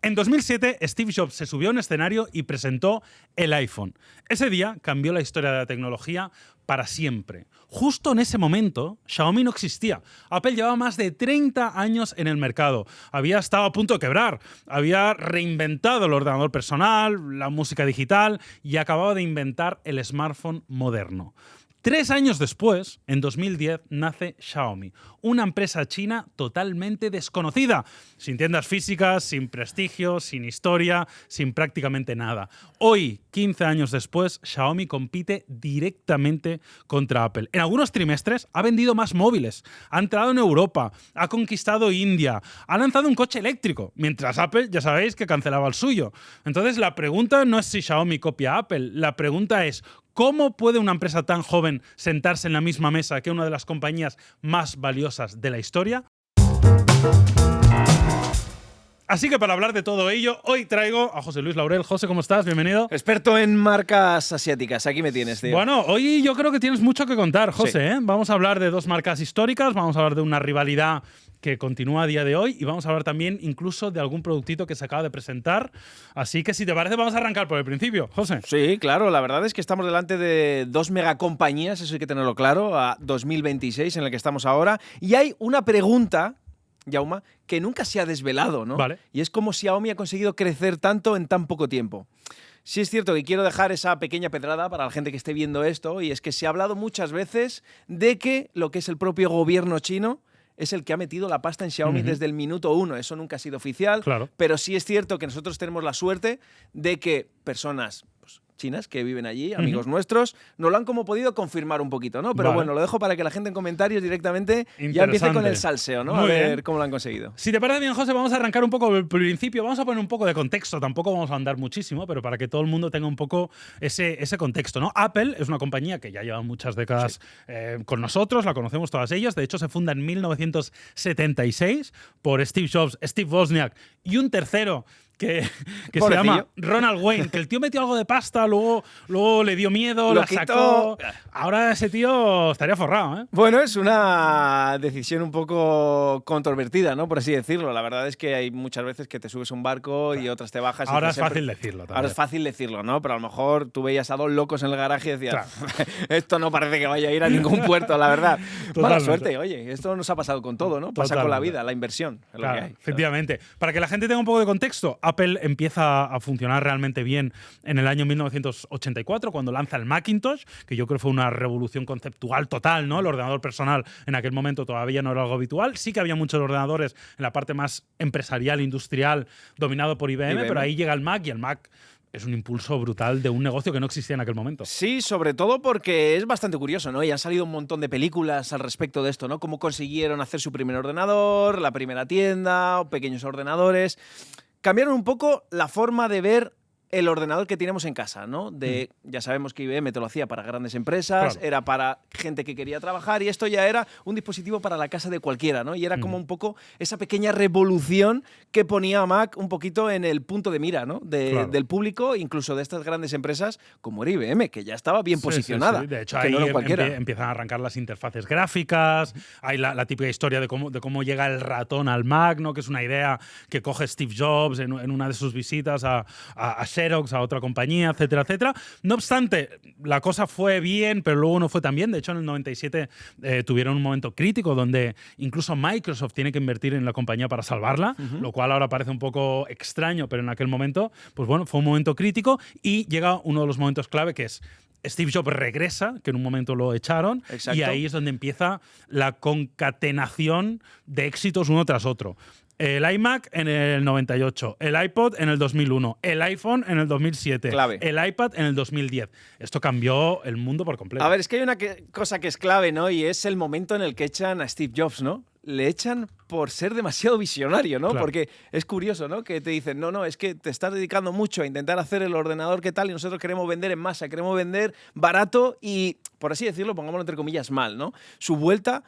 En 2007, Steve Jobs se subió a un escenario y presentó el iPhone. Ese día cambió la historia de la tecnología para siempre. Justo en ese momento, Xiaomi no existía. Apple llevaba más de 30 años en el mercado. Había estado a punto de quebrar. Había reinventado el ordenador personal, la música digital y acababa de inventar el smartphone moderno. 3 años después, en 2010, nace Xiaomi, una empresa china totalmente desconocida, sin tiendas físicas, sin prestigio, sin historia, sin prácticamente nada. Hoy, 15 años después, Xiaomi compite directamente contra Apple. En algunos trimestres ha vendido más móviles, ha entrado en Europa, ha conquistado India, ha lanzado un coche eléctrico, mientras Apple, ya sabéis, que cancelaba el suyo. Entonces, la pregunta no es si Xiaomi copia a Apple, la pregunta es ¿cómo puede una empresa tan joven sentarse en la misma mesa que una de las compañías más valiosas de la historia? Así que para hablar de todo ello, hoy traigo a José Luis Laurel. José, ¿cómo estás? Bienvenido. Experto en marcas asiáticas. Aquí me tienes, tío. Bueno, hoy yo creo que tienes mucho que contar, José. Sí. ¿eh? Vamos a hablar de dos marcas históricas, vamos a hablar de una rivalidad que continúa a día de hoy y vamos a hablar también incluso de algún productito que se acaba de presentar. Así que si te parece vamos a arrancar por el principio, José. Sí, claro. La verdad es que estamos delante de dos megacompañías, eso hay que tenerlo claro, a 2026 en el que estamos ahora. Y hay una pregunta, Jaume, que nunca se ha desvelado, ¿no? Vale. Y es cómo Xiaomi ha conseguido crecer tanto en tan poco tiempo. Sí es cierto que quiero dejar esa pequeña pedrada para la gente que esté viendo esto, y es que se ha hablado muchas veces de que lo que es el propio gobierno chino es el que ha metido la pasta en Xiaomi desde el minuto 1. Eso nunca ha sido oficial, Claro. pero sí es cierto que nosotros tenemos la suerte de que personas chinas que viven allí, amigos nuestros, nos lo han como podido confirmar un poquito, ¿no? Pero vale. Bueno, lo dejo para que la gente en comentarios directamente ya empiece con el salseo, ¿no? Muy a ver bien. cómo lo han conseguido. Si te parece bien, José, vamos a arrancar un poco por el principio. Vamos a poner un poco de contexto. Tampoco vamos a andar muchísimo, pero para que todo el mundo tenga un poco ese contexto, ¿no? Apple es una compañía que ya lleva muchas décadas con nosotros, la conocemos todas ellas. De hecho, se funda en 1976 por Steve Jobs, Steve Wozniak y un tercero que se llama Ronald Wayne, que el tío metió algo de pasta, luego le dio miedo, la sacó. Ahora ese tío estaría forrado, ¿eh? Bueno, es una decisión un poco controvertida, ¿no? Por así decirlo. La verdad es que hay muchas veces que te subes a un barco y otras te bajas. Ahora y es fácil decirlo también. Ahora es fácil decirlo, ¿no? Pero a lo mejor tú veías a dos locos en el garaje y decías, claro, esto no parece que vaya a ir a ningún puerto, la verdad. Mala suerte, oye, esto nos ha pasado con todo, ¿no? Pasa con la vida, la inversión. Es claro, lo que hay, efectivamente. Para que la gente tenga un poco de contexto, Apple empieza a funcionar realmente bien en el año 1984, cuando lanza el Macintosh, que yo creo que fue una revolución conceptual total, ¿no? El ordenador personal en aquel momento todavía no era algo habitual. Sí que había muchos ordenadores en la parte más empresarial, industrial, dominado por IBM, pero ahí llega el Mac y el Mac es un impulso brutal de un negocio que no existía en aquel momento. Sí, sobre todo porque es bastante curioso, ¿no? Y han salido un montón de películas al respecto de esto, ¿no? Cómo consiguieron hacer su primer ordenador, la primera tienda, pequeños ordenadores. Cambiaron un poco la forma de ver el ordenador que tenemos en casa, ¿no? Ya sabemos que IBM te lo hacía para grandes empresas, claro, era para gente que quería trabajar, y esto ya era un dispositivo para la casa de cualquiera, ¿no? Y era como un poco esa pequeña revolución que ponía a Mac un poquito en el punto de mira, ¿no? Claro. Del público, incluso de estas grandes empresas como era IBM, que ya estaba bien posicionada. Sí. De hecho, que ahí no empiezan a arrancar las interfaces gráficas, hay la típica historia de cómo llega el ratón al Mac, ¿no? Que es una idea que coge Steve Jobs en una de sus visitas a Xerox, a otra compañía, etcétera, etcétera. No obstante, la cosa fue bien, pero luego no fue tan bien. De hecho, en el 97 tuvieron un momento crítico donde incluso Microsoft tiene que invertir en la compañía para salvarla, lo cual ahora parece un poco extraño, pero en aquel momento, pues bueno, fue un momento crítico y llega uno de los momentos clave, que es Steve Jobs regresa, que en un momento lo echaron. Exacto. Y ahí es donde empieza la concatenación de éxitos uno tras otro. El iMac en el 98, el iPod en el 2001, el iPhone en el 2007, clave, el iPad en el 2010. Esto cambió el mundo por completo. A ver, es que hay una cosa que es clave, ¿no? Y es el momento en el que echan a Steve Jobs, ¿no? Le echan por ser demasiado visionario, ¿no? Claro. Porque es curioso, ¿no? Que te dicen, no, es que te estás dedicando mucho a intentar hacer el ordenador que tal y nosotros queremos vender en masa, queremos vender barato y, por así decirlo, pongámoslo entre comillas, mal, ¿no? Su vuelta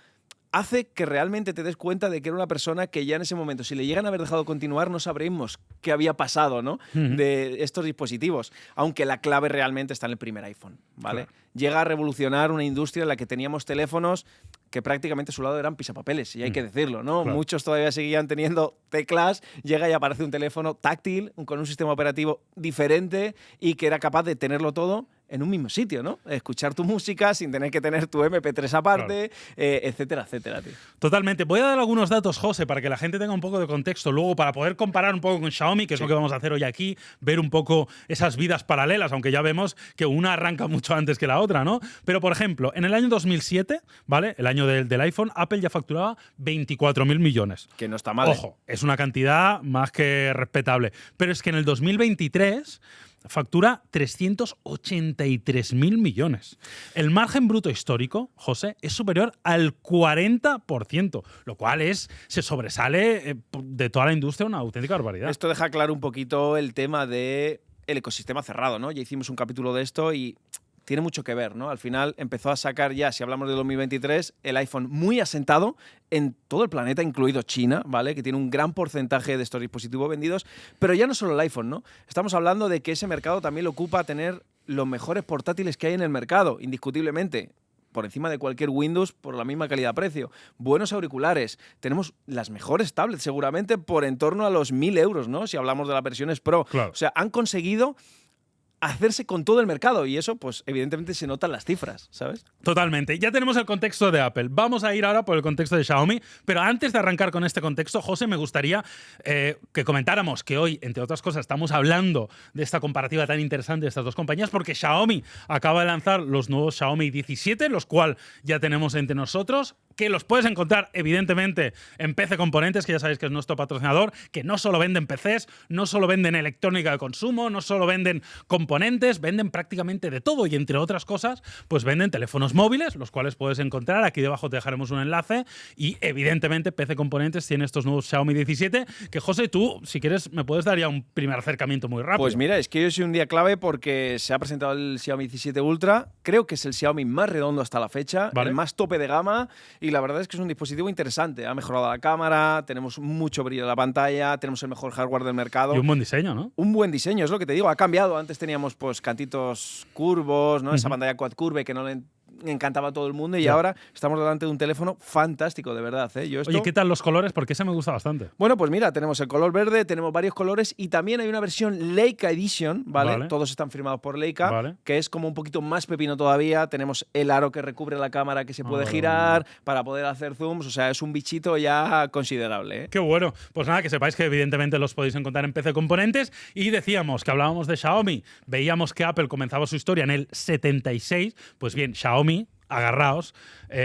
hace que realmente te des cuenta de que era una persona que ya en ese momento, si le llegan a haber dejado continuar, no sabremos qué había pasado, ¿no? De estos dispositivos. Aunque la clave realmente está en el primer iPhone, ¿vale? Claro. Llega a revolucionar una industria en la que teníamos teléfonos que prácticamente a su lado eran pisapapeles, y hay que decirlo, ¿no? Claro. Muchos todavía seguían teniendo teclas, llega y aparece un teléfono táctil con un sistema operativo diferente y que era capaz de tenerlo todo en un mismo sitio, ¿no? Escuchar tu música sin tener que tener tu MP3 aparte, etcétera, etcétera, tío. Totalmente. Voy a dar algunos datos, José, para que la gente tenga un poco de contexto luego, para poder comparar un poco con Xiaomi, que es lo que vamos a hacer hoy aquí, ver un poco esas vidas paralelas, aunque ya vemos que una arranca mucho antes que la otra, ¿no? Pero, por ejemplo, en el año 2007, ¿vale? El año del iPhone, Apple ya facturaba 24.000 millones. Que no está mal. Ojo, es una cantidad más que respetable. Pero es que en el 2023 factura 383.000 millones. El margen bruto histórico, José, es superior al 40%, lo cual se sobresale de toda la industria una auténtica barbaridad. Esto deja claro un poquito el tema del ecosistema cerrado, ¿no? Ya hicimos un capítulo de esto y tiene mucho que ver, ¿no? Al final empezó a sacar ya, si hablamos de 2023, el iPhone muy asentado en todo el planeta, incluido China, ¿vale? Que tiene un gran porcentaje de estos dispositivos vendidos, pero ya no solo el iPhone, ¿no? Estamos hablando de que ese mercado también lo ocupa tener los mejores portátiles que hay en el mercado, indiscutiblemente. Por encima de cualquier Windows por la misma calidad-precio. Buenos auriculares. Tenemos las mejores tablets seguramente por en torno a los 1.000 euros, ¿no? Si hablamos de las versiones Pro. Claro. O sea, han conseguido hacerse con todo el mercado y eso, pues evidentemente se notan las cifras, ¿sabes? Totalmente. Ya tenemos el contexto de Apple. Vamos a ir ahora por el contexto de Xiaomi, pero antes de arrancar con este contexto, José, me gustaría que comentáramos que hoy, entre otras cosas, estamos hablando de esta comparativa tan interesante de estas dos compañías porque Xiaomi acaba de lanzar los nuevos Xiaomi 17, los cuales ya tenemos entre nosotros, que los puedes encontrar, evidentemente, en PC Componentes, que ya sabéis que es nuestro patrocinador, que no solo venden PCs, no solo venden electrónica de consumo, no solo venden componentes, venden prácticamente de todo y, entre otras cosas, pues venden teléfonos móviles, los cuales puedes encontrar. Aquí debajo te dejaremos un enlace y, evidentemente, PC Componentes tiene estos nuevos Xiaomi 17, que, José, tú, si quieres, me puedes dar ya un primer acercamiento muy rápido. Pues mira, es que hoy es un día clave porque se ha presentado el Xiaomi 17 Ultra, creo que es el Xiaomi más redondo hasta la fecha, ¿Vale? el más tope de gama, y la verdad es que es un dispositivo interesante. Ha mejorado la cámara, tenemos mucho brillo en la pantalla, tenemos el mejor hardware del mercado. Y un buen diseño, ¿no? Un buen diseño, es lo que te digo, ha cambiado. Antes teníamos pues cantitos curvos, ¿no? Esa pantalla quad curve que no le encantaba a todo el mundo y ahora estamos delante de un teléfono fantástico, de verdad, ¿eh? Oye, ¿qué tal los colores? Porque ese me gusta bastante. Bueno, pues mira, tenemos el color verde, tenemos varios colores y también hay una versión Leica Edition, ¿vale? Todos están firmados por Leica, que es como un poquito más pepino todavía. Tenemos el aro que recubre la cámara que se puede girar para poder hacer zooms, o sea, es un bichito ya considerable, ¿eh? Qué bueno. Pues nada, que sepáis que evidentemente los podéis encontrar en PC Componentes y decíamos que hablábamos de Xiaomi, veíamos que Apple comenzaba su historia en el 76, pues bien, Xiaomi, agarraos,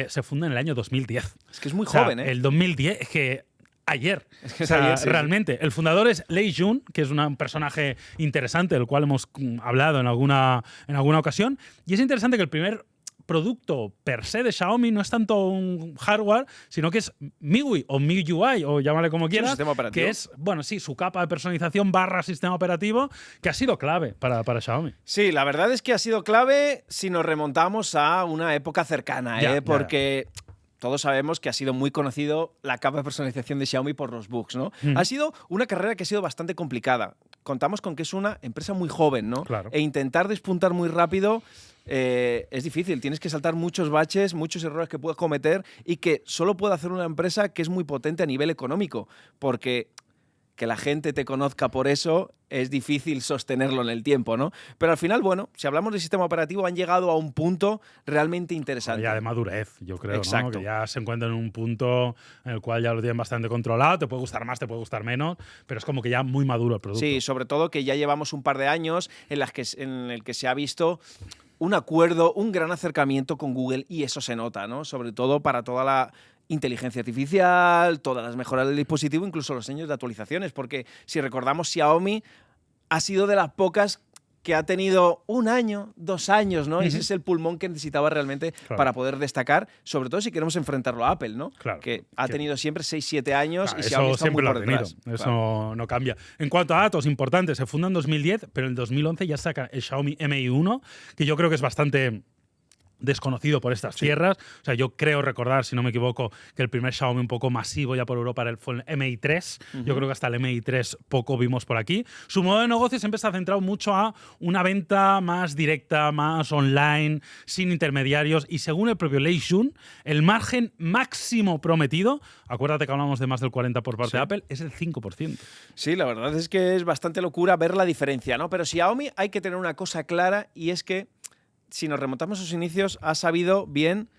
se funda en el año 2010. Es que es muy joven, ¿eh? El 2010, es que ayer. Es que es ayer, sí, realmente. Sí. El fundador es Lei Jun, que es un personaje interesante, del cual hemos hablado en alguna ocasión. Y es interesante que el primer producto per se de Xiaomi no es tanto un hardware, sino que es MIUI o MIUI, o llámale como quieras, que es, bueno, sí, su capa de personalización / sistema operativo, que ha sido clave para Xiaomi. Sí, la verdad es que ha sido clave si nos remontamos a una época cercana, porque todos sabemos que ha sido muy conocido la capa de personalización de Xiaomi por los bugs, ¿no? Ha sido una carrera que ha sido bastante complicada. Contamos con que es una empresa muy joven, ¿no? Claro. E intentar despuntar muy rápido es difícil. Tienes que saltar muchos baches, muchos errores que puedes cometer y que solo puede hacer una empresa que es muy potente a nivel económico, porque que la gente te conozca por eso es difícil sostenerlo en el tiempo, ¿no? Pero al final, bueno, si hablamos de sistema operativo, han llegado a un punto realmente interesante. Ya de madurez, yo creo, exacto, ¿no? Que ya se encuentran en un punto en el cual ya lo tienen bastante controlado. Te puede gustar más, te puede gustar menos, pero es como que ya muy maduro el producto. Sí, sobre todo que ya llevamos un par de años en el que se ha visto un acuerdo, un gran acercamiento con Google y eso se nota, ¿no? Sobre todo para toda la inteligencia artificial, todas las mejoras del dispositivo, incluso los años de actualizaciones, porque si recordamos, Xiaomi ha sido de las pocas que ha tenido 1 año, 2 años, ¿no? Ese es el pulmón que necesitaba realmente para poder destacar, sobre todo si queremos enfrentarlo a Apple, ¿no? Claro, que ha tenido siempre 6-7 años y eso Xiaomi está siempre muy lo por ha tenido. detrás. Eso no cambia. En cuanto a datos importantes, se funda en 2010, pero en 2011 ya saca el Xiaomi Mi 1, que yo creo que es bastante desconocido por estas tierras. O sea, yo creo recordar, si no me equivoco, que el primer Xiaomi un poco masivo ya por Europa fue el Mi 3. Yo creo que hasta el Mi 3 poco vimos por aquí. Su modo de negocio siempre se ha centrado mucho a una venta más directa, más online, sin intermediarios. Y según el propio Lei Jun, el margen máximo prometido, acuérdate que hablamos de más del 40% por parte de Apple, es el 5%. Sí, la verdad es que es bastante locura ver la diferencia, ¿no? Pero Xiaomi hay que tener una cosa clara, y es que si nos remontamos a sus inicios, ha sabido bien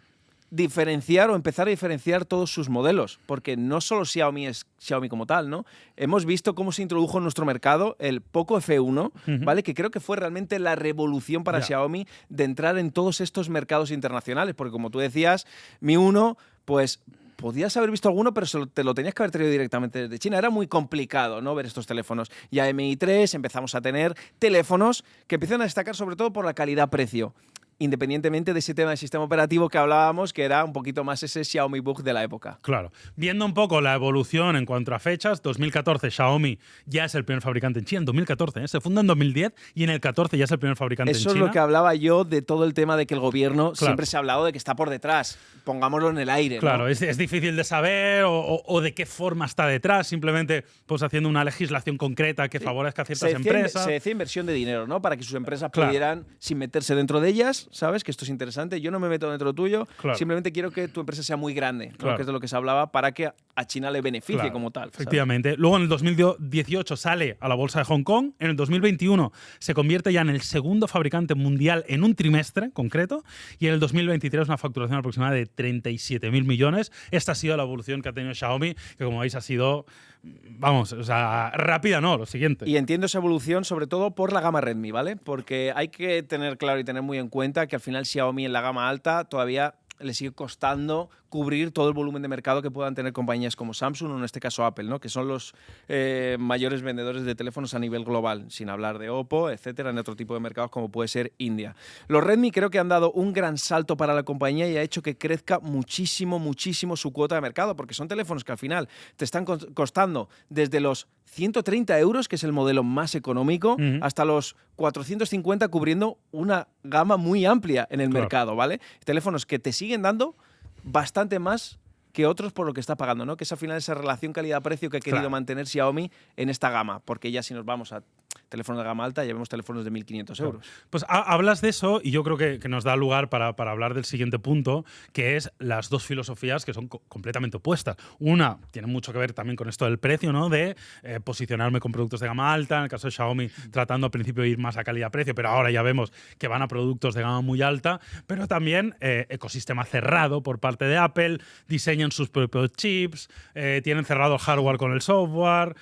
diferenciar o empezar a diferenciar todos sus modelos, porque no solo Xiaomi es Xiaomi como tal, ¿no? Hemos visto cómo se introdujo en nuestro mercado el Poco F1, ¿vale? Que creo que fue realmente la revolución para Xiaomi de entrar en todos estos mercados internacionales, porque como tú decías, Mi 1, pues podías haber visto alguno, pero te lo tenías que haber traído directamente desde China. Era muy complicado, ¿no?, ver estos teléfonos. Ya en Mi 3 empezamos a tener teléfonos que empiezan a destacar sobre todo por la calidad-precio, independientemente de ese tema del sistema operativo que hablábamos, que era un poquito más ese Xiaomi Bug de la época. Claro. Viendo un poco la evolución en cuanto a fechas, 2014 Xiaomi ya es el primer fabricante en China, en 2014, ¿eh? Se funda en 2010 y en el 14 ya es el primer fabricante en China. Eso es lo que hablaba yo de todo el tema de que el gobierno siempre se ha hablado de que está por detrás. Pongámoslo en el aire, Claro, ¿no? es difícil de saber o de qué forma está detrás, simplemente pues haciendo una legislación concreta que favorezca a ciertas empresas. Se decía inversión de dinero, ¿no? Para que sus empresas pudieran, sin meterse dentro de ellas, ¿sabes? Que esto es interesante. Yo no me meto dentro tuyo, simplemente quiero que tu empresa sea muy grande, ¿no? Que es de lo que se hablaba, para que a China le beneficie como tal. Efectivamente. ¿Sabes? Luego en el 2018 sale a la bolsa de Hong Kong, en el 2021 se convierte ya en el segundo fabricante mundial en un trimestre concreto, y en el 2023 una facturación aproximada de 37.000 millones. Esta ha sido la evolución que ha tenido Xiaomi, que como veis ha sido, vamos, o sea, rápida, ¿no? Lo siguiente. Y entiendo esa evolución sobre todo por la gama Redmi, ¿vale? Porque hay que tener claro y tener muy en cuenta que al final Xiaomi en la gama alta todavía le sigue costando cubrir todo el volumen de mercado que puedan tener compañías como Samsung o en este caso Apple, ¿no? Que son los mayores vendedores de teléfonos a nivel global, sin hablar de Oppo, etcétera, en otro tipo de mercados como puede ser India. Los Redmi creo que han dado un gran salto para la compañía y ha hecho que crezca muchísimo, muchísimo su cuota de mercado, porque son teléfonos que al final te están costando desde los 130 euros, que es el modelo más económico, hasta los 450, cubriendo una gama muy amplia en el mercado, ¿vale? Teléfonos que te siguen dando bastante más que otros por lo que está pagando, ¿no? Que es al final esa relación calidad-precio que ha querido mantener Xiaomi en esta gama, porque ya si nos vamos a teléfonos de gama alta, ya vemos teléfonos de 1.500 euros. Pues hablas de eso y yo creo que nos da lugar para hablar del siguiente punto, que es las dos filosofías que son completamente opuestas. Una tiene mucho que ver también con esto del precio, ¿no? De posicionarme con productos de gama alta, en el caso de Xiaomi tratando al principio de ir más a calidad-precio, pero ahora ya vemos que van a productos de gama muy alta, pero también ecosistema cerrado por parte de Apple, diseñan sus propios chips, tienen cerrado el hardware con el software.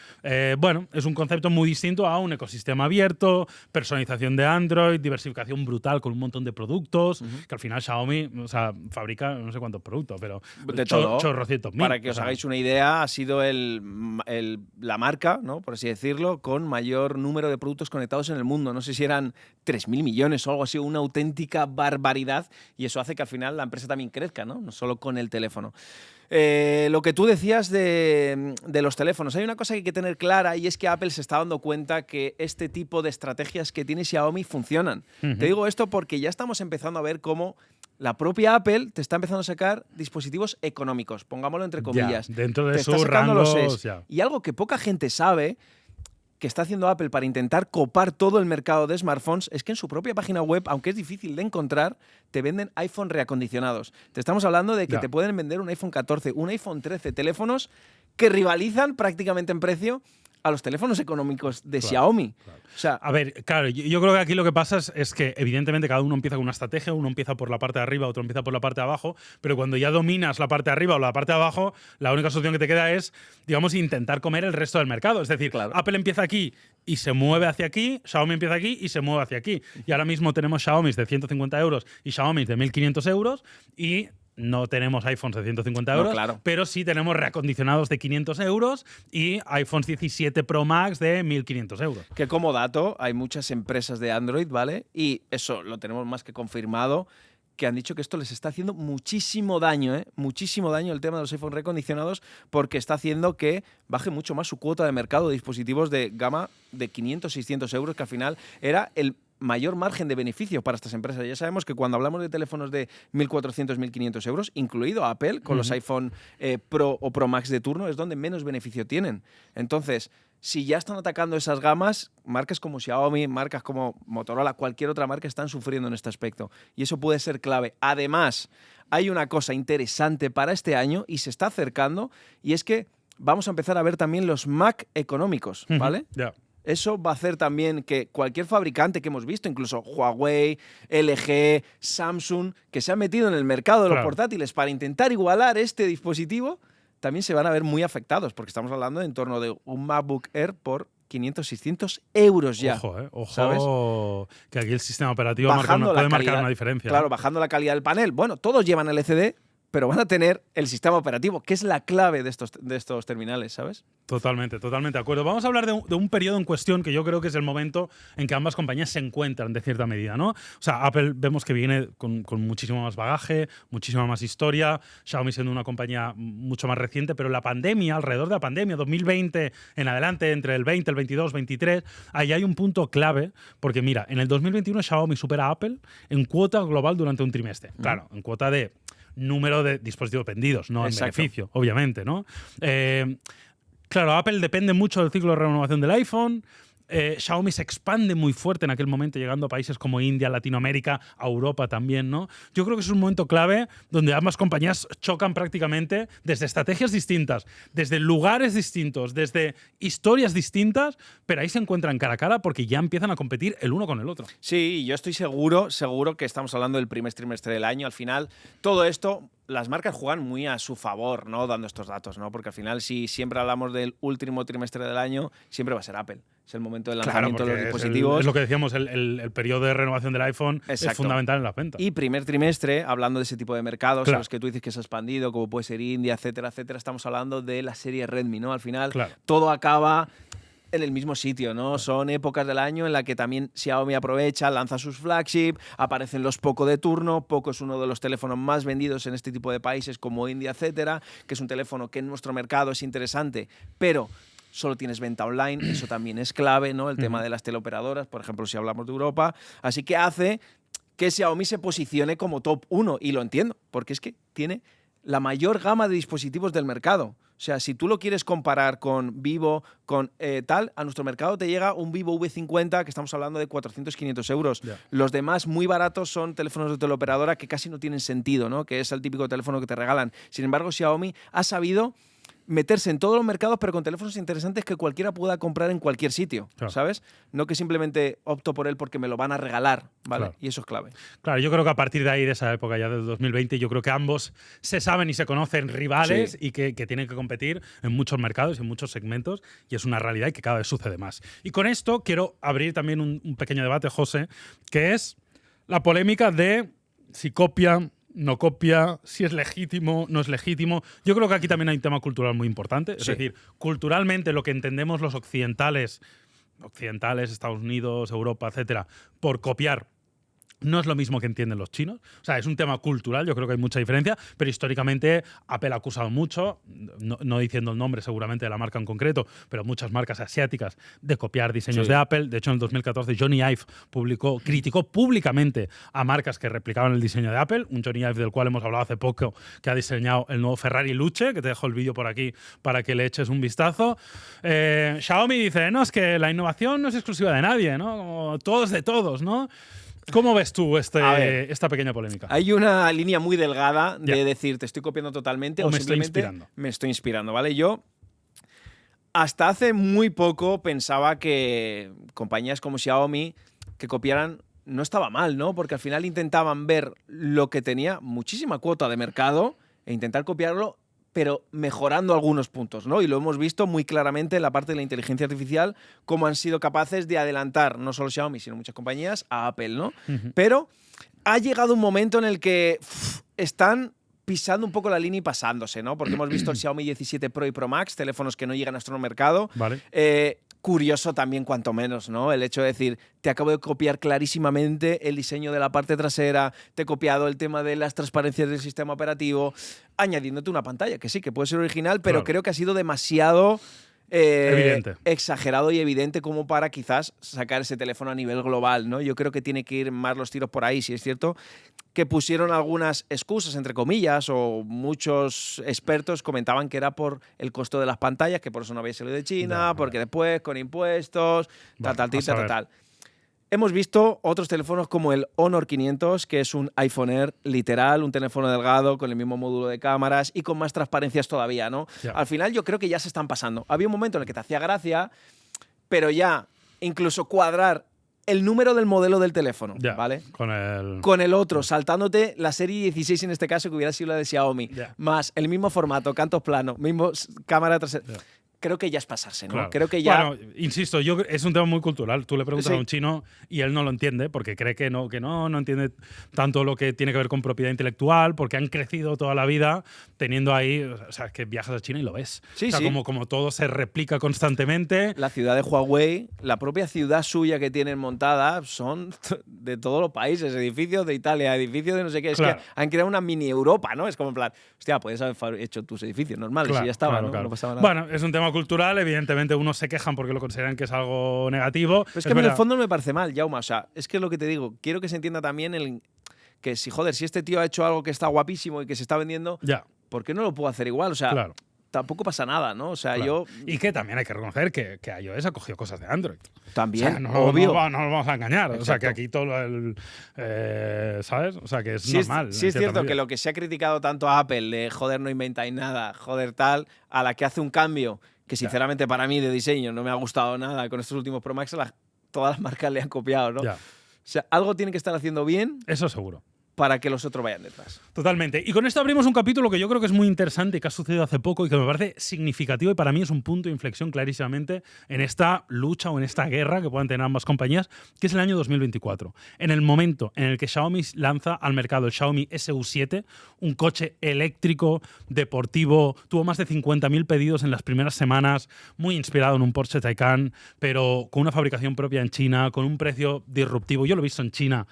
Bueno, es un concepto muy distinto a un ecosistema abierto, personalización de Android, diversificación brutal con un montón de productos, que al final Xiaomi, o sea, fabrica no sé cuántos productos, pero de todo. chorrocientos mil. Para que os hagáis una idea, ha sido la marca, ¿no?, por así decirlo, con mayor número de productos conectados en el mundo. No sé si eran 3.000 millones o algo así, una auténtica barbaridad, y eso hace que al final la empresa también crezca, ¿no? No solo con el teléfono. Lo que tú decías de los teléfonos, hay una cosa que hay que tener clara, y es que Apple se está dando cuenta que este tipo de estrategias que tiene Xiaomi funcionan. Te digo esto porque ya estamos empezando a ver cómo la propia Apple te está empezando a sacar dispositivos económicos, pongámoslo entre comillas. Ya, dentro de sus rangos. Y algo que poca gente sabe que está haciendo Apple para intentar copar todo el mercado de smartphones es que en su propia página web, aunque es difícil de encontrar, te venden iPhone reacondicionados. Te estamos hablando de que te pueden vender un iPhone 14, un iPhone 13, teléfonos que rivalizan prácticamente en precio a los teléfonos económicos de Xiaomi. O sea, a ver, claro, yo creo que aquí lo que pasa es que evidentemente cada uno empieza con una estrategia, uno empieza por la parte de arriba, otro empieza por la parte de abajo, pero cuando ya dominas la parte de arriba o la parte de abajo, la única solución que te queda es, digamos, intentar comer el resto del mercado. Es decir, Apple empieza aquí y se mueve hacia aquí, Xiaomi empieza aquí y se mueve hacia aquí. Y ahora mismo tenemos Xiaomi de 150 euros y Xiaomi de 1.500 euros y no tenemos iPhones de 150 euros, pero sí tenemos reacondicionados de 500 euros y iPhones 17 Pro Max de 1.500 euros. Que como dato, hay muchas empresas de Android, ¿vale? Y eso lo tenemos más que confirmado, que han dicho que esto les está haciendo muchísimo daño, ¿eh? Muchísimo daño el tema de los iPhones recondicionados, porque está haciendo que baje mucho más su cuota de mercado de dispositivos de gama de 500, 600 euros, que al final era el mayor margen de beneficio para estas empresas. Ya sabemos que cuando hablamos de teléfonos de 1.400, 1.500 euros, incluido Apple, con los iPhone Pro o Pro Max de turno, es donde menos beneficio tienen. Entonces, si ya están atacando esas gamas, marcas como Xiaomi, marcas como Motorola, cualquier otra marca están sufriendo en este aspecto. Y eso puede ser clave. Además, hay una cosa interesante para este año y se está acercando, y es que vamos a empezar a ver también los Mac económicos, ¿vale? Ya. Eso va a hacer también que cualquier fabricante que hemos visto, incluso Huawei, LG, Samsung, que se han metido en el mercado de los portátiles para intentar igualar este dispositivo, también se van a ver muy afectados, porque estamos hablando de en torno de un MacBook Air por 500, 600 euros ya. Ojo, ¿sabes? Que aquí el sistema operativo puede marcar una diferencia. Claro, bajando la calidad del panel. Bueno, todos llevan LCD, pero van a tener el sistema operativo, que es la clave de estos terminales, ¿sabes? Totalmente de acuerdo. Vamos a hablar de un periodo en cuestión que yo creo que es el momento en que ambas compañías se encuentran de cierta medida, ¿no? O sea, Apple vemos que viene con muchísimo más bagaje, muchísima más historia, Xiaomi siendo una compañía mucho más reciente, pero la pandemia, alrededor de la pandemia, 2020 en adelante, entre el 20, el 22, 23, ahí hay un punto clave, porque mira, en el 2021 Xiaomi supera a Apple en cuota global durante un trimestre. Claro, en cuota de número de dispositivos vendidos, no en beneficio, obviamente, ¿no? Claro, Apple depende mucho del ciclo de renovación del iPhone. Xiaomi se expande muy fuerte en aquel momento, llegando a países como India, Latinoamérica, a Europa también, ¿no? Yo creo que es un momento clave donde ambas compañías chocan prácticamente desde estrategias distintas, desde lugares distintos, desde historias distintas, pero ahí se encuentran cara a cara porque ya empiezan a competir el uno con el otro. Sí, yo estoy seguro que estamos hablando del primer trimestre del año. Al final, todo esto, las marcas juegan muy a su favor, ¿no? Dando estos datos, ¿no? Porque al final, si siempre hablamos del último trimestre del año, siempre va a ser Apple. Es el momento del lanzamiento de los dispositivos. Es lo que decíamos, el periodo de renovación del iPhone es fundamental en las ventas. Y primer trimestre, hablando de ese tipo de mercados, en los que tú dices que se ha expandido, como puede ser India, etcétera, etcétera, estamos hablando de la serie Redmi, ¿no? Al final, todo acaba en el mismo sitio, ¿no? Son épocas del año en la que también Xiaomi aprovecha, lanza sus flagship, aparecen los Poco de turno. Poco es uno de los teléfonos más vendidos en este tipo de países como India, etcétera, que es un teléfono que en nuestro mercado es interesante, pero solo tienes venta online, eso también es clave, ¿no? El tema de las teleoperadoras, por ejemplo, si hablamos de Europa. Así que hace que Xiaomi se posicione como top 1, y lo entiendo, porque es que tiene la mayor gama de dispositivos del mercado. O sea, si tú lo quieres comparar con Vivo, con tal, a nuestro mercado te llega un Vivo V50, que estamos hablando de 400, 500 euros. Los demás, muy baratos, son teléfonos de teleoperadora que casi no tienen sentido, ¿no? Que es el típico teléfono que te regalan. Sin embargo, Xiaomi ha sabido meterse en todos los mercados, pero con teléfonos interesantes que cualquiera pueda comprar en cualquier sitio, ¿sabes? No que simplemente opto por él porque me lo van a regalar, ¿vale? Y eso es clave. Claro, yo creo que a partir de ahí, de esa época ya del 2020, yo creo que ambos se saben y se conocen rivales y que tienen que competir en muchos mercados y en muchos segmentos, y es una realidad y que cada vez sucede más. Y con esto quiero abrir también un pequeño debate, José, que es la polémica de si copia, no copia, si es legítimo, no es legítimo. Yo creo que aquí también hay un tema cultural muy importante. Es decir, culturalmente lo que entendemos los occidentales, Estados Unidos, Europa, etcétera, por copiar, no es lo mismo que entienden los chinos. O sea, es un tema cultural, yo creo que hay mucha diferencia, pero históricamente Apple ha acusado mucho, no diciendo el nombre seguramente de la marca en concreto, pero muchas marcas asiáticas, de copiar diseños de Apple. De hecho, en el 2014 Johnny Ive criticó públicamente a marcas que replicaban el diseño de Apple, un Johnny Ive del cual hemos hablado hace poco, que ha diseñado el nuevo Ferrari Luce, que te dejo el vídeo por aquí para que le eches un vistazo. Xiaomi dice, no, es que la innovación no es exclusiva de nadie, ¿no? Como todos de todos, ¿no? ¿Cómo ves tú esta pequeña polémica? Hay una línea muy delgada de decir te estoy copiando totalmente o simplemente me estoy inspirando, ¿vale? Yo hasta hace muy poco pensaba que compañías como Xiaomi que copiaran no estaba mal, ¿no? Porque al final intentaban ver lo que tenía muchísima cuota de mercado e intentar copiarlo, pero mejorando algunos puntos, ¿no? Y lo hemos visto muy claramente en la parte de la inteligencia artificial, cómo han sido capaces de adelantar, no solo Xiaomi, sino muchas compañías, a Apple, ¿no? Pero ha llegado un momento en el que están pisando un poco la línea y pasándose, ¿no? Porque hemos visto el Xiaomi 17 Pro y Pro Max, teléfonos que no llegan a nuestro mercado. Curioso también, cuanto menos, ¿no? El hecho de decir, te acabo de copiar clarísimamente el diseño de la parte trasera, te he copiado el tema de las transparencias del sistema operativo, añadiéndote una pantalla, que sí, que puede ser original, pero creo que ha sido demasiado exagerado y evidente como para quizás sacar ese teléfono a nivel global, ¿no? Yo creo que tiene que ir más los tiros por ahí. Si es cierto que pusieron algunas excusas, entre comillas, o muchos expertos comentaban que era por el costo de las pantallas, que por eso no había salido de China, porque después con impuestos, tal. Hemos visto otros teléfonos como el Honor 500, que es un iPhone Air literal, un teléfono delgado con el mismo módulo de cámaras y con más transparencias todavía, ¿no? Al final yo creo que ya se están pasando. Había un momento en el que te hacía gracia, pero ya incluso cuadrar el número del modelo del teléfono, ¿vale? Con el otro, saltándote la serie 16 en este caso, que hubiera sido la de Xiaomi, más el mismo formato, cantos planos, mismo cámara trasera. Creo que ya es pasarse, ¿no? Claro. Creo que ya… Bueno, insisto, es un tema muy cultural. Tú le preguntas a un chino y él no lo entiende porque cree que no entiende tanto lo que tiene que ver con propiedad intelectual, porque han crecido toda la vida teniendo ahí… O sea, es que viajas a China y lo ves. Como todo se replica constantemente. La ciudad de Huawei, la propia ciudad suya que tienen montada, son de todos los países, edificios de Italia, edificios de no sé qué. Es que han creado una mini Europa, ¿no? Es como en plan, hostia, puedes haber hecho tus edificios normales y ya estaba, ¿no? No pasaba nada. Bueno, es un tema cultural, evidentemente unos se quejan porque lo consideran que es algo negativo. Pero es que en el fondo no me parece mal, Jaume. O sea, es que es lo que te digo. Quiero que se entienda también que si este tío ha hecho algo que está guapísimo y que se está vendiendo, ¿por qué no lo puedo hacer igual? O sea, tampoco pasa nada, ¿no? O sea, Y que también hay que reconocer que iOS ha cogido cosas de Android. También, o sea, obvio. No nos vamos a engañar. Exacto. O sea, que aquí todo ¿sabes? O sea, que es normal. Sí es cierto que lo que se ha criticado tanto a Apple de joder, no inventáis nada, joder tal, a la que hace un cambio que sinceramente para mí de diseño no me ha gustado nada con estos últimos Pro Max, todas las marcas le han copiado, ¿no? O sea, algo tiene que estar haciendo bien. Eso seguro. Para que los otros vayan detrás. Totalmente. Y con esto abrimos un capítulo que yo creo que es muy interesante y que ha sucedido hace poco y que me parece significativo y para mí es un punto de inflexión clarísimamente en esta lucha o en esta guerra que puedan tener ambas compañías, que es el año 2024. En el momento en el que Xiaomi lanza al mercado el Xiaomi SU7, un coche eléctrico, deportivo, tuvo más de 50.000 pedidos en las primeras semanas, muy inspirado en un Porsche Taycan, pero con una fabricación propia en China, con un precio disruptivo. Yo lo he visto en China,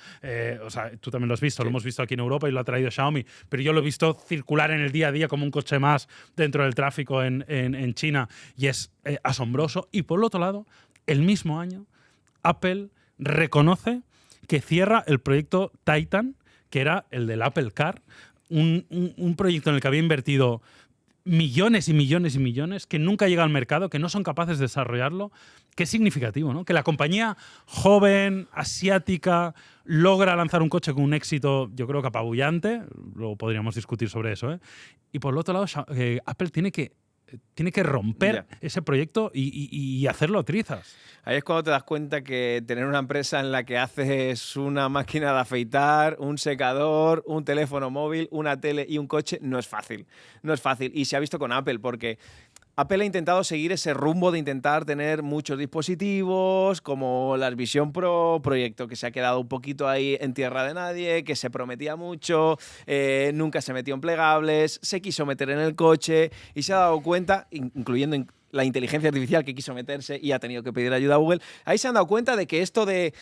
o sea, tú también lo has visto, lo hemos visto aquí en Europa y lo ha traído Xiaomi, pero yo lo he visto circular en el día a día como un coche más dentro del tráfico en China y es asombroso. Y por el otro lado, el mismo año, Apple reconoce que cierra el proyecto Titan, que era el del Apple Car, un proyecto en el que había invertido millones y millones y millones, que nunca llega al mercado, que no son capaces de desarrollarlo. Qué significativo, ¿no? Que la compañía joven, asiática, logra lanzar un coche con un éxito, yo creo que apabullante. Luego podríamos discutir sobre eso, ¿eh? Y por el otro lado, Apple tiene que romper ese proyecto y hacerlo a trizas. Ahí es cuando te das cuenta que tener una empresa en la que haces una máquina de afeitar, un secador, un teléfono móvil, una tele y un coche no es fácil. No es fácil. Y se ha visto con Apple, porque Apple ha intentado seguir ese rumbo de intentar tener muchos dispositivos, como la Vision Pro, proyecto que se ha quedado un poquito ahí en tierra de nadie, que se prometía mucho, nunca se metió en plegables, se quiso meter en el coche y se ha dado cuenta, incluyendo la inteligencia artificial que quiso meterse y ha tenido que pedir ayuda a Google, ahí se han dado cuenta de que esto de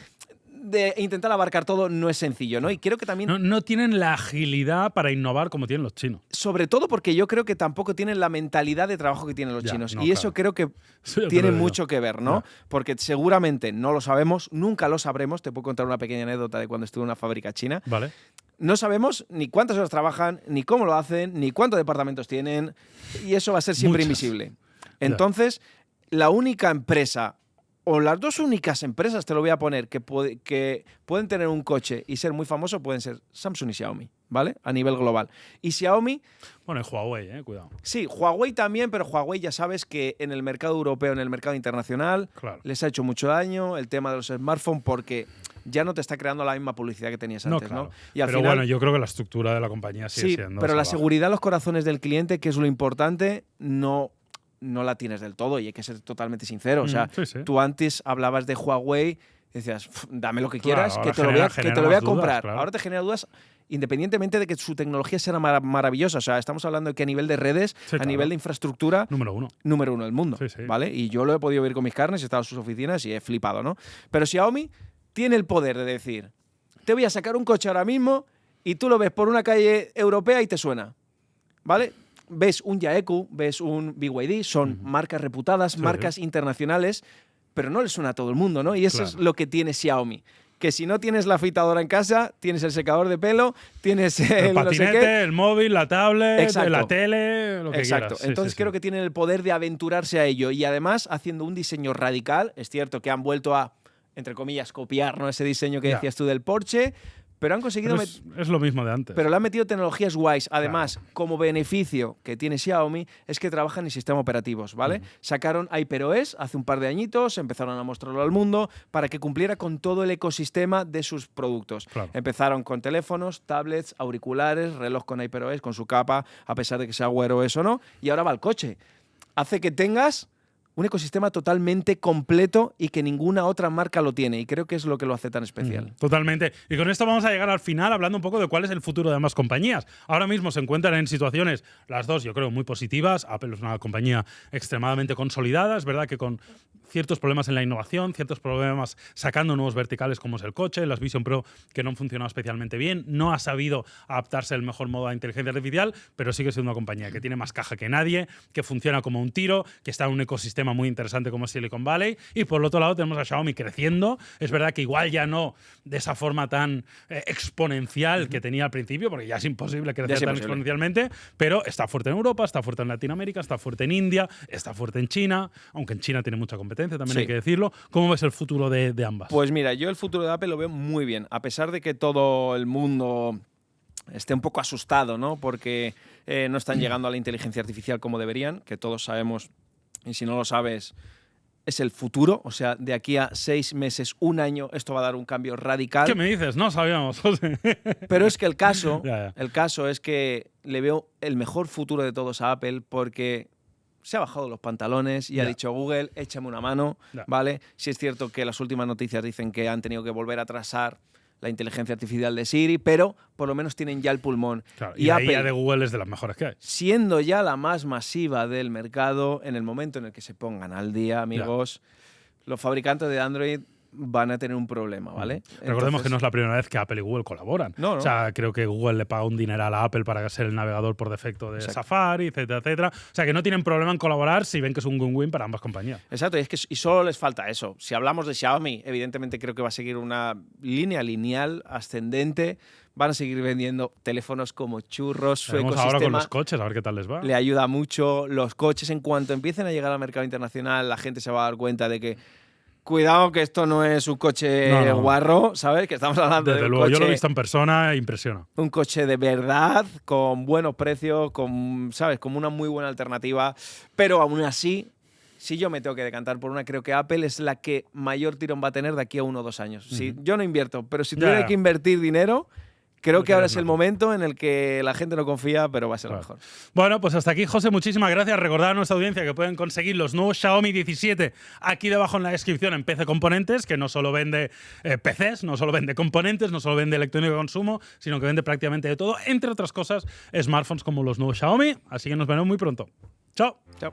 intentar abarcar todo no es sencillo, ¿no? Y creo que también… No tienen la agilidad para innovar como tienen los chinos. Sobre todo porque yo creo que tampoco tienen la mentalidad de trabajo que tienen los chinos. Y eso creo que tiene mucho que ver, ¿no? Porque seguramente no lo sabemos, nunca lo sabremos. Te puedo contar una pequeña anécdota de cuando estuve en una fábrica china. Vale. No sabemos ni cuántas horas trabajan, ni cómo lo hacen, ni cuántos departamentos tienen. Y eso va a ser siempre invisible. Entonces, la única empresa… o las dos únicas empresas, te lo voy a poner, que pueden tener un coche y ser muy famosos pueden ser Samsung y Xiaomi, ¿vale? A nivel global. Y Xiaomi… Bueno, y Huawei, cuidado. Sí, Huawei también, pero Huawei ya sabes que en el mercado europeo, en el mercado internacional, les ha hecho mucho daño el tema de los smartphones porque ya no te está creando la misma publicidad que tenías antes, ¿no? Y al pero final, bueno, yo creo que la estructura de la compañía sigue siendo… pero la seguridad en los corazones del cliente, que es lo importante, no la tienes del todo y hay que ser totalmente sincero. O sea, tú antes hablabas de Huawei y decías, dame lo que quieras, que te lo voy a comprar. Claro. Ahora te genera dudas independientemente de que su tecnología sea maravillosa. O sea, estamos hablando de que a nivel de redes, a nivel de infraestructura… Número uno del mundo, ¿vale? Y yo lo he podido ver con mis carnes, he estado en sus oficinas y he flipado, ¿no? Pero Xiaomi tiene el poder de decir, te voy a sacar un coche ahora mismo y tú lo ves por una calle europea y te suena, ¿vale? ves un Yaeku, ves un BYD, son marcas reputadas, marcas internacionales, pero no le suena a todo el mundo, ¿no? Y eso es lo que tiene Xiaomi. Que si no tienes la afeitadora en casa, tienes el secador de pelo, tienes el patinete, no sé qué. el móvil, la tablet, la tele, lo que Exacto. quieras. Entonces creo que tienen el poder de aventurarse a ello y además haciendo un diseño radical. Es cierto que han vuelto a, entre comillas, copiar, ¿no?, ese diseño que decías tú del Porsche, pero han conseguido… Es lo mismo de antes. Pero le han metido tecnologías guays. Además, como beneficio que tiene Xiaomi es que trabajan en sistemas operativos, ¿vale? Sacaron HyperOS hace un par de añitos, empezaron a mostrarlo al mundo para que cumpliera con todo el ecosistema de sus productos. Empezaron con teléfonos, tablets, auriculares, reloj con HyperOS, con su capa, a pesar de que sea Wear OS o no, y ahora va al coche. Hace que tengas un ecosistema totalmente completo y que ninguna otra marca lo tiene. Y creo que es lo que lo hace tan especial. Totalmente. Y con esto vamos a llegar al final hablando un poco de cuál es el futuro de ambas compañías. Ahora mismo se encuentran en situaciones, las dos, yo creo, muy positivas. Apple es una compañía extremadamente consolidada. Es verdad que con ciertos problemas en la innovación, ciertos problemas sacando nuevos verticales como es el coche, las Vision Pro que no han funcionado especialmente bien, no ha sabido adaptarse del mejor modo a inteligencia artificial, pero sigue siendo una compañía que tiene más caja que nadie, que funciona como un tiro, que está en un ecosistema muy interesante como Silicon Valley, y por el otro lado tenemos a Xiaomi creciendo. Es verdad que igual ya no de esa forma tan exponencial que tenía al principio, porque ya es imposible crecer tan exponencialmente, pero está fuerte en Europa, está fuerte en Latinoamérica, está fuerte en India, está fuerte en China, aunque en China tiene mucha competencia, también hay que decirlo. ¿Cómo ves el futuro de ambas? Pues mira, yo el futuro de Apple lo veo muy bien, a pesar de que todo el mundo esté un poco asustado, ¿no? Porque no están llegando a la inteligencia artificial como deberían, que todos sabemos, y si no lo sabes, es el futuro. O sea, de aquí a 6 meses, un año, esto va a dar un cambio radical. ¿Qué me dices? No sabíamos, José. Pero es que el caso es que le veo el mejor futuro de todos a Apple porque se ha bajado los pantalones y ha dicho Google, échame una mano, ¿vale? Si es cierto que las últimas noticias dicen que han tenido que volver a trazar la inteligencia artificial de Siri, pero por lo menos tienen ya el pulmón. Claro, y la IA de Google es de las mejores que hay. Siendo ya la más masiva del mercado, en el momento en el que se pongan al día, amigos, los fabricantes de Android van a tener un problema, ¿vale? Recordemos que no es la primera vez que Apple y Google colaboran. No. O sea, creo que Google le paga un dineral a Apple para ser el navegador por defecto de Safari, etcétera, etcétera. O sea, que no tienen problema en colaborar si ven que es un win-win para ambas compañías. Exacto, y solo les falta eso. Si hablamos de Xiaomi, evidentemente creo que va a seguir una línea lineal ascendente. Van a seguir vendiendo teléfonos como churros. Su ecosistema ahora con los coches, a ver qué tal les va. Le ayuda mucho. Los coches, en cuanto empiecen a llegar al mercado internacional, la gente se va a dar cuenta de que cuidado que esto no es un coche guarro, ¿sabes? Que estamos hablando de un luego, coche… yo lo he visto en persona e impresiona. Un coche de verdad, con buenos precios, ¿sabes? Como una muy buena alternativa. Pero aún así, si yo me tengo que decantar por una, creo que Apple es la que mayor tirón va a tener de aquí a 1 o 2 años. Si yo no invierto, pero si tuviera que invertir dinero… Creo que ahora es el momento en el que la gente no confía, pero va a ser lo mejor. Bueno, pues hasta aquí, José. Muchísimas gracias. Recordad a nuestra audiencia que pueden conseguir los nuevos Xiaomi 17 aquí debajo en la descripción en PC Componentes, que no solo vende PCs, no solo vende componentes, no solo vende electrónico de consumo, sino que vende prácticamente de todo, entre otras cosas, smartphones como los nuevos Xiaomi. Así que nos veremos muy pronto. Chao. Chao.